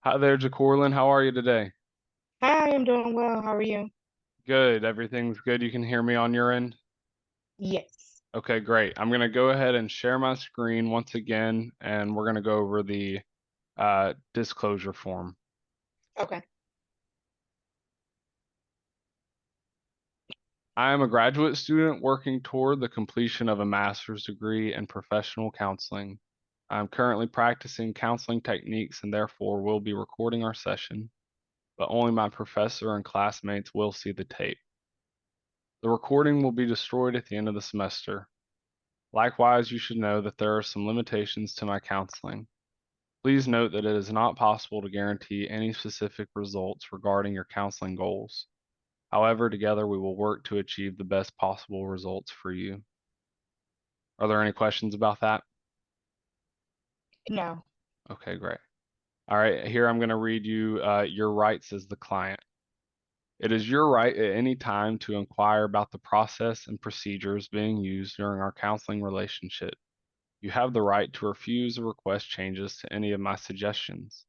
Hi there, Jacorlin. How are you today? Hi, I'm doing well. How are you? Good. Everything's good. You can hear me on your end? Yes. Okay, great. I'm going to go ahead and share my screen once again, and we're going to go over the disclosure form. Okay. I am a graduate student working toward the completion of a master's degree in professional counseling. I'm currently practicing counseling techniques and therefore will be recording our session, but only my professor and classmates will see the tape. The recording will be destroyed at the end of the semester. Likewise, you should know that there are some limitations to my counseling. Please note that it is not possible to guarantee any specific results regarding your counseling goals. However, together we will work to achieve the best possible results for you. Are there any questions about that? No. Okay, great. All right, here I'm going to read you your rights as the client. It is your right at any time to inquire about the process and procedures being used during our counseling relationship. You have the right to refuse or request changes to any of my suggestions.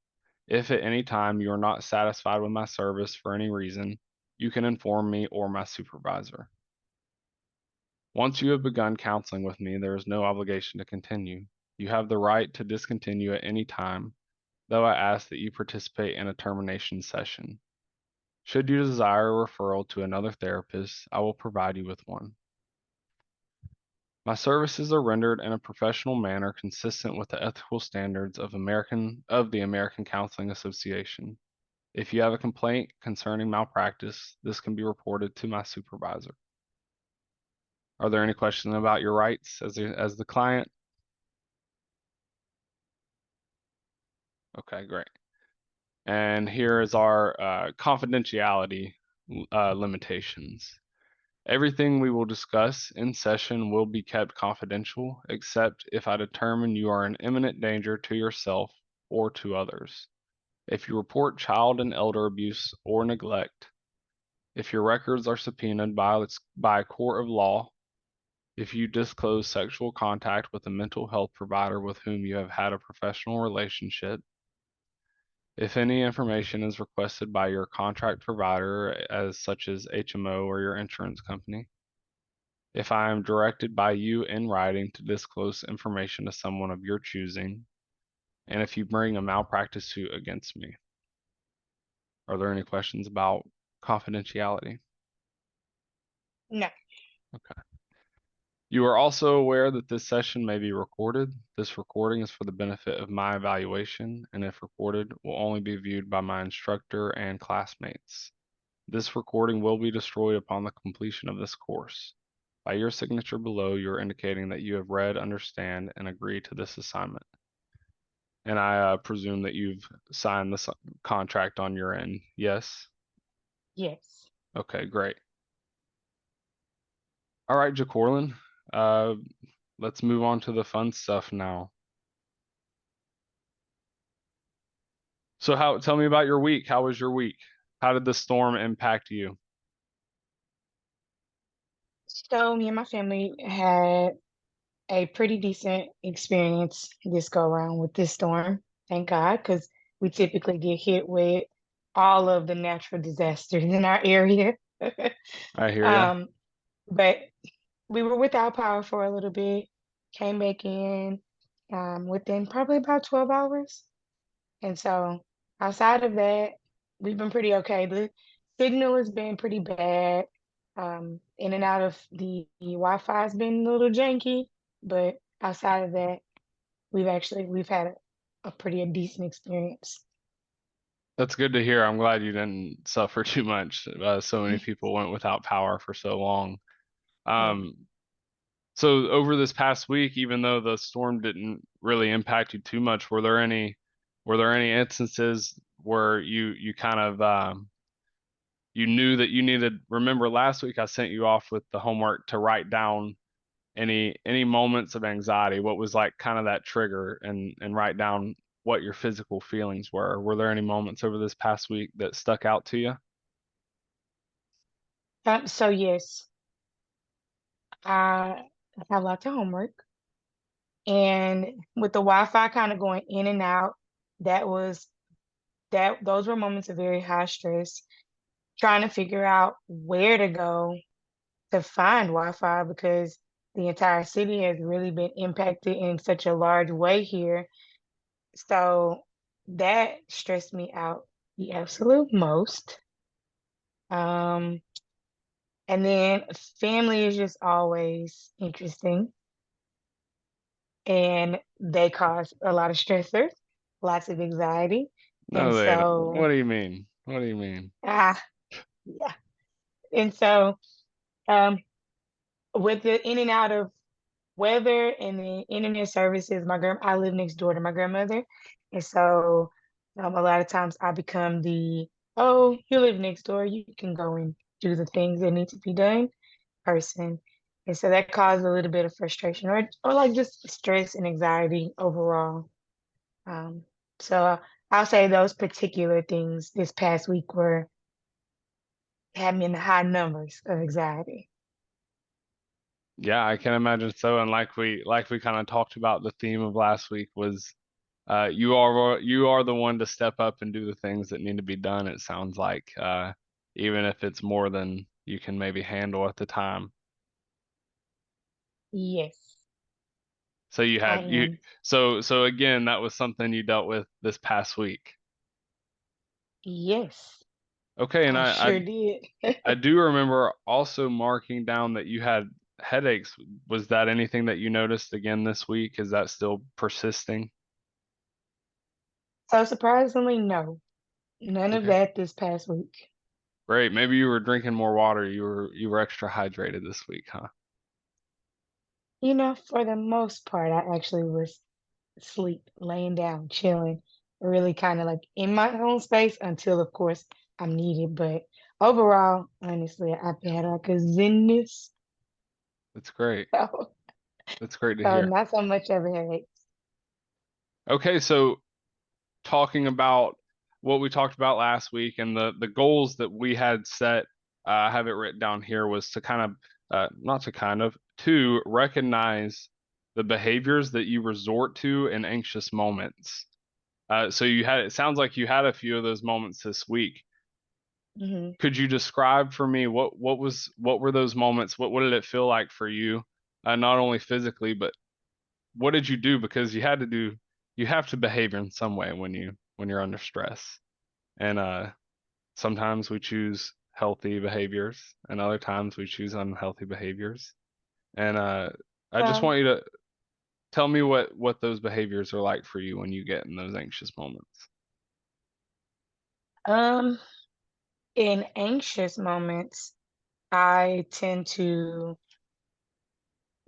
If at any time you are not satisfied with my service for any reason, you can inform me or my supervisor. Once you have begun counseling with me, there is no obligation to continue. You have the right to discontinue at any time, though I ask that you participate in a termination session. Should you desire a referral to another therapist, I will provide you with one. My services are rendered in a professional manner consistent with the ethical standards of the American Counseling Association. If you have a complaint concerning malpractice, this can be reported to my supervisor. Are there any questions about your rights as the client? Okay, great. And here is our confidentiality limitations. Everything we will discuss in session will be kept confidential, except if I determine you are in imminent danger to yourself or to others. If you report child and elder abuse or neglect, if your records are subpoenaed by a court of law, if you disclose sexual contact with a mental health provider with whom you have had a professional relationship, if any information is requested by your contract provider, as such as HMO or your insurance company, if I am directed by you in writing to disclose information to someone of your choosing, and if you bring a malpractice suit against me. Are there any questions about confidentiality? No. Okay. You are also aware that this session may be recorded. This recording is for the benefit of my evaluation, and if recorded, will only be viewed by my instructor and classmates. This recording will be destroyed upon the completion of this course. By your signature below, you are indicating that you have read, understand, and agree to this assignment. And I presume that you've signed this contract on your end. Yes? Yes. Okay, great. All right, Jacorlin. Uh, let's move on to the fun stuff now. So tell me about your week. How was your week? How did the storm impact you? So me and my family had a pretty decent experience this go around with this storm. Thank God, because we typically get hit with all of the natural disasters in our area. I hear you. um, but we were without power for a little bit, came back in within probably about 12 hours. And so outside of that, we've been pretty okay. The signal has been pretty bad. In and out of the Wi-Fi has been a little janky, but outside of that, we've had a pretty decent experience. That's good to hear. I'm glad you didn't suffer too much. So many people went without power for so long. Yeah. Um, so over this past week, even though the storm didn't really impact you too much, were there any instances where you kind of you knew that you needed? Remember last week I sent you off with the homework to write down any moments of anxiety, what was like kind of that trigger, and write down what your physical feelings were. Were there any moments over this past week that stuck out to you? So yes, I have lots of homework, and with the Wi-Fi kind of going in and out, that was that those were moments of very high stress, trying to figure out where to go to find Wi-Fi because the entire city has really been impacted in such a large way here. So that stressed me out the absolute most. Um, and then family is just always interesting and they cause a lot of stressors, lots of anxiety. And No, they don't. so, What do you mean? What do you mean? ah, yeah. And so, um, with the in and out of weather and the internet services, I live next door to my grandmother, and so a lot of times I become the oh, you live next door, you can go and do the things that need to be done person, and so that caused a little bit of frustration or like just stress and anxiety overall. Um, so I'll say those particular things this past week were had me in the high numbers of anxiety. Yeah, I can imagine so. And like we kind of talked about, the theme of last week was you are the one to step up and do the things that need to be done. It sounds like even if it's more than you can maybe handle at the time. Yes, So you I had you am. so again, that was something you dealt with this past week. Yes, Okay, and I I sure did. I do remember also marking down that you had headaches. Was that anything that you noticed again this week? Is that still persisting? So surprisingly, no, none of Okay. that this past week. Great. Maybe you were drinking more water. You were extra hydrated this week, huh? For the most part, I actually was asleep, laying down, chilling, really kind of like in my own space until, of course, I'm needed. But overall, honestly, I've had like a zenness, That's great. so, That's great to so hear. not so much of a headache. Okay, so talking about what we talked about last week and the goals that we had set, I have it written down here, was to kind of not to kind of to recognize the behaviors that you resort to in anxious moments. So it sounds like you had a few of those moments this week. Hmm. Could you describe for me what were those moments? What did it feel like for you? Not only physically, but what did you do? Because you have to behave in some way when you're under stress. And sometimes we choose healthy behaviors, and other times we choose unhealthy behaviors. And I just Well, want you to tell me what those behaviors are like for you when you get in those anxious moments. um, in anxious moments, I tend to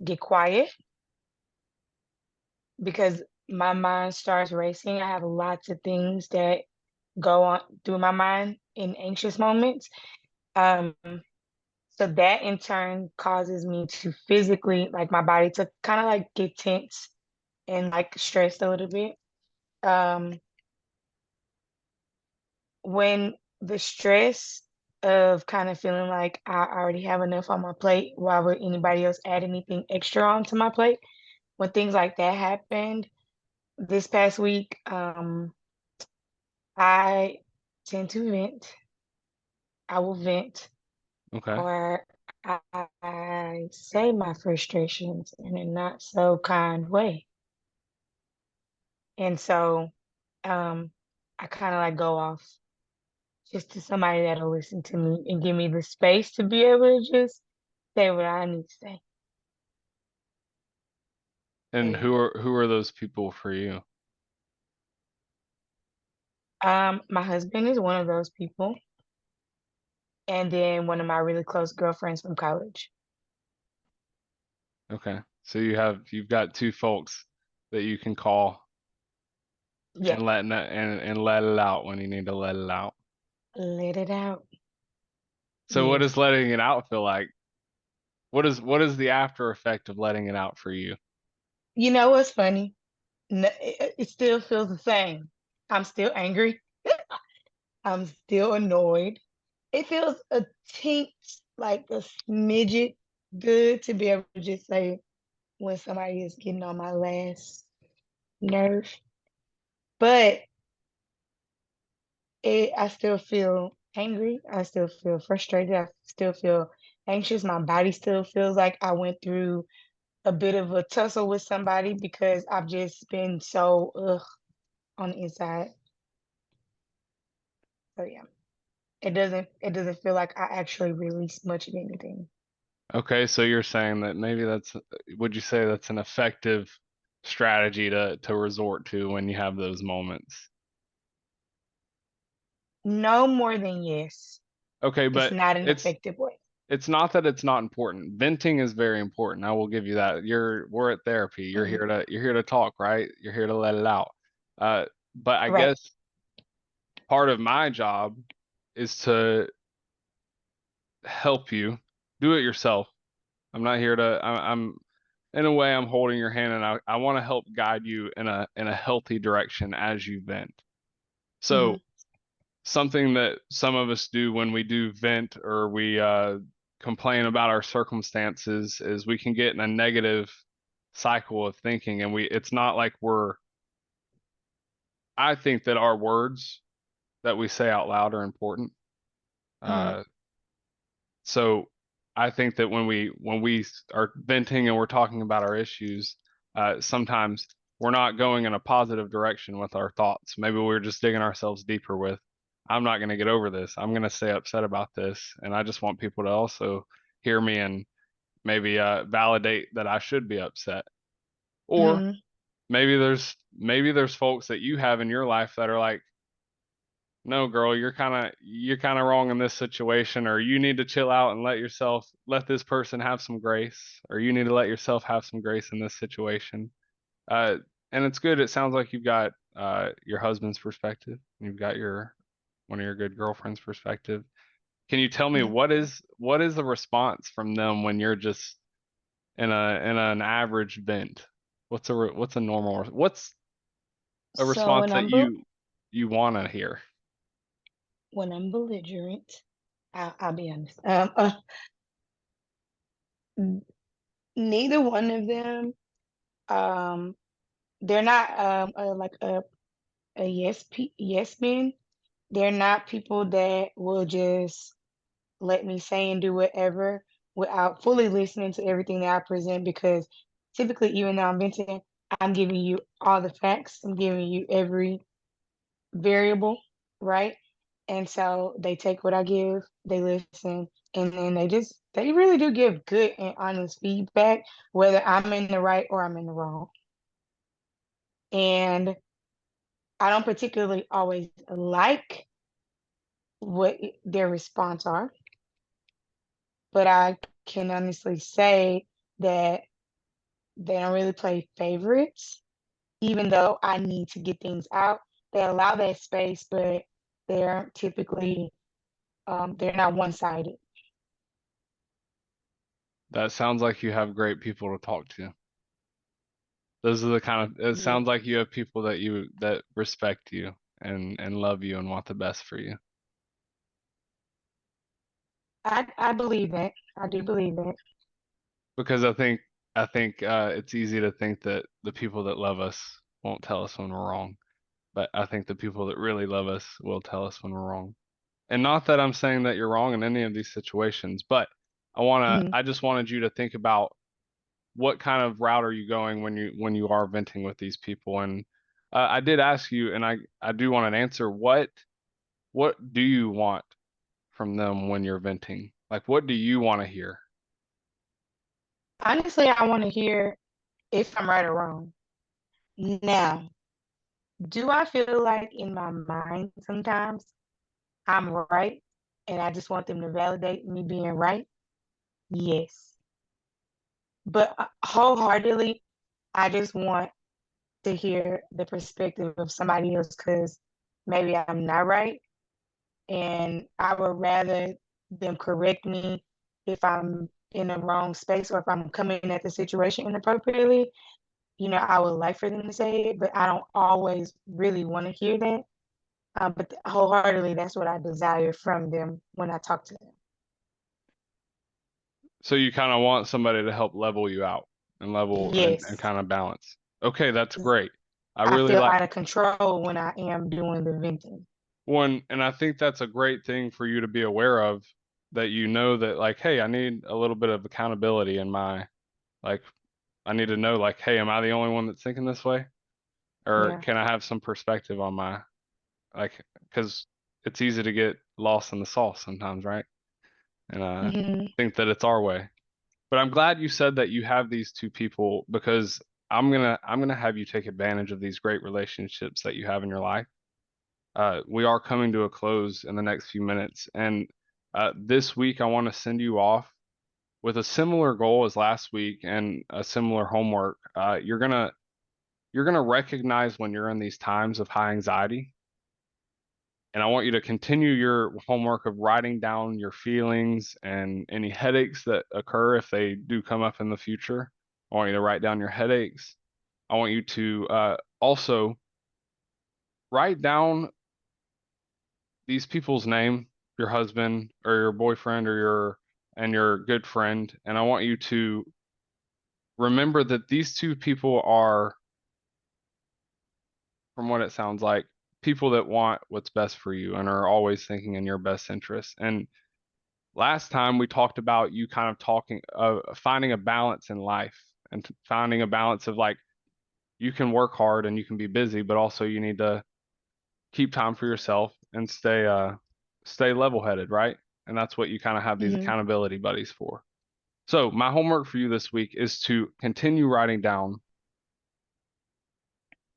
get quiet because my mind starts racing. I have lots of things that go on through my mind in anxious moments. Um, so that in turn causes me to physically, like my body to kind of like get tense and like stressed a little bit. Um, when the stress of kind of feeling like I already have enough on my plate, why would anybody else add anything extra onto my plate? When things like that happened this past week, I tend to vent. I will vent Okay. or I say my frustrations in a not so kind way. And so I kind of like go off just to somebody that'll listen to me and give me the space to be able to just say what I need to say. So And yeah. who are those people for you? My husband is one of those people, and then one of my really close girlfriends from college. Okay. So you've got two folks that you can call Yeah, and and let it out when you need to let it out. let it out. So what Yes. does letting it out feel like? What is the after effect of letting it out for you? You know what's funny? It still feels the same. I'm still angry. I'm still annoyed. It feels a tink like a smidget good to be able to just say when somebody is getting on my last nerve. But I still feel angry. I still feel frustrated. I still feel anxious. My body still feels like I went through a bit of a tussle with somebody because I've just been so ugh on the inside. So yeah, it doesn't feel like I actually released much of anything. Okay, so you're saying that maybe would you say that's an effective strategy to resort to when you have those moments? No more than yes. Okay, It's but not an it's effective way. it's not that it's not important. Venting is very important. I will give you that. We're at therapy. Mhm. You're here to talk, right? You're here to let it out. Uh, but I Right. guess part of my job is to help you do it yourself. I'm not here to. I'm in a way I'm holding your hand, and I want to help guide you in a healthy direction as you vent. Mhm. So something that some of us do when we do vent or we complain about our circumstances is we can get in a negative cycle of thinking, and we it's not like we're. I think that our words that we say out loud are important. Mhm. Uh, So I think that when we are venting and we're talking about our issues, sometimes we're not going in a positive direction with our thoughts. Maybe we're just digging ourselves deeper with, I'm not going to get over this. I'm going to stay upset about this, and I just want people to also hear me and maybe validate that I should be upset. Or Mhm. maybe there's folks that you have in your life that are like, no, girl, you're kind of wrong in this situation, or you need to chill out and let this person have some grace, or you need to let yourself have some grace in this situation. Uh, and it's good. It sounds like you've got your husband's perspective, and you've got your one of your good girlfriend's perspective. Can you tell me Yeah. what is the response from them when you're just in an average vent? What's a normal what's a So response that you want to hear? when I'm belligerent, I'll be honest. N- Neither one of them. Um, they're not like a yes men. They're not people that will just let me say and do whatever without fully listening to everything that I present because typically, even though I'm venting, I'm giving you all the facts. I'm giving you every variable, right? And so they take what I give, they listen, and then they really do give good and honest feedback, whether I'm in the right or I'm in the wrong. And I don't particularly always like their response are, but I can honestly say that they don't really play favorites, even though I need to get things out. They allow that space, but they aren't typically they're not one-sided. That sounds like you have great people to talk to. Those are the kind of, it Yeah, sounds like you have people that respect you and love you and want the best for you. I believe that. I do believe that. Because I think it's easy to think that the people that love us won't tell us when we're wrong, but I think the people that really love us will tell us when we're wrong. And not that I'm saying that you're wrong in any of these situations, but Mhm. I just wanted you to think about what kind of route are you going when you are venting with these people. And I did ask you, and I do want an answer. What do you want from them when you're venting? Like, what do you want to hear? Honestly, I want to hear if I'm right or wrong. Now, do I feel like in my mind sometimes I'm right and I just want them to validate me being right? Yes. But wholeheartedly, I just want to hear the perspective of somebody else because maybe I'm not right. And I would rather them correct me if I'm in the wrong space or if I'm coming at the situation inappropriately. I would like for them to say it, but I don't always really want to hear that. But wholeheartedly, that's what I desire from them when I talk to them. So you kind of want somebody to help level you out and level and Yes, kind of balance. Okay, that's great. I I really feel like, out of control when I am doing the venting. One, and I think that's a great thing for you to be aware of, that you know that like, hey, I need a little bit of accountability in my like I need to know like, hey, am I the only one that's thinking this way? Or Yeah. can I have some perspective on my like because it's easy to get lost in the sauce sometimes, right? And Mhm. think that it's our way. But I'm glad you said that you have these two people because I'm gonna have you take advantage of these great relationships that you have in your life. We are coming to a close in the next few minutes, and this week I want to send you off with a similar goal as last week and a similar homework. You're gonna recognize when you're in these times of high anxiety, and I want you to continue your homework of writing down your feelings and any headaches that occur if they do come up in the future. I want you to write down your headaches. I want you to also write down these people's name, your husband or your boyfriend or your good friend, and I want you to remember that these two people are, from what it sounds like, people that want what's best for you and are always thinking in your best interest. And last time we talked about you kind of talking finding a balance in life and finding a balance of like you can work hard and you can be busy, but also you need to keep time for yourself and stay level-headed, right? And that's what you kind of have these Mhm. accountability buddies for. So, my homework for you this week is to continue writing down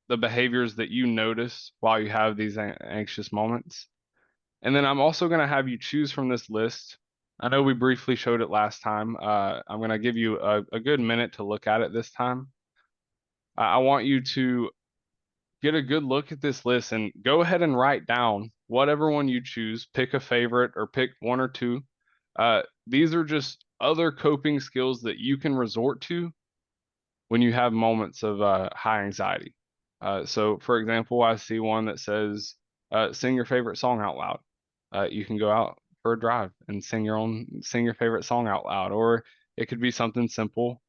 the behaviors that you notice while you have these anxious moments. And then I'm also going to have you choose from this list. I know we briefly showed it last time. I'm going to give you a good minute to look at it this time. I want you to get a good look at this list and go ahead and write down whatever one you choose. Pick a favorite or pick one or two. These are just other coping skills that you can resort to when you have moments of high anxiety. So, for example, I see one that says, sing your favorite song out loud. You can go out for a drive and sing your favorite song out loud. Or it could be something simple,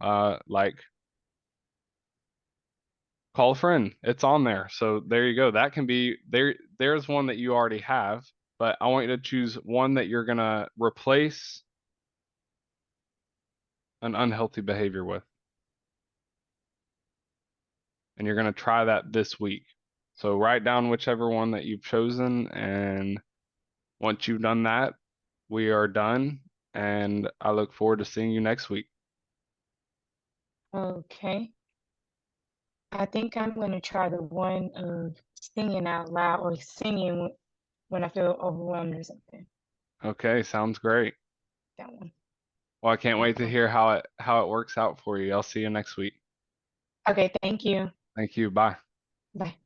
like call a friend. It's on there. So there you go. That can be there. There's one that you already have, but I want you to choose one that you're gonna replace an unhealthy behavior with, and you're gonna try that this week. So write down whichever one that you've chosen, and once you've done that, we are done, and I look forward to seeing you next week. Okay. I think I'm gonna try the one of singing out loud or singing when I feel overwhelmed or something. Okay, sounds great. That one. Well, I can't wait to Okay. hear how it works out for you. I'll see you next week. Okay, thank you. Thank you. Bye. Bye.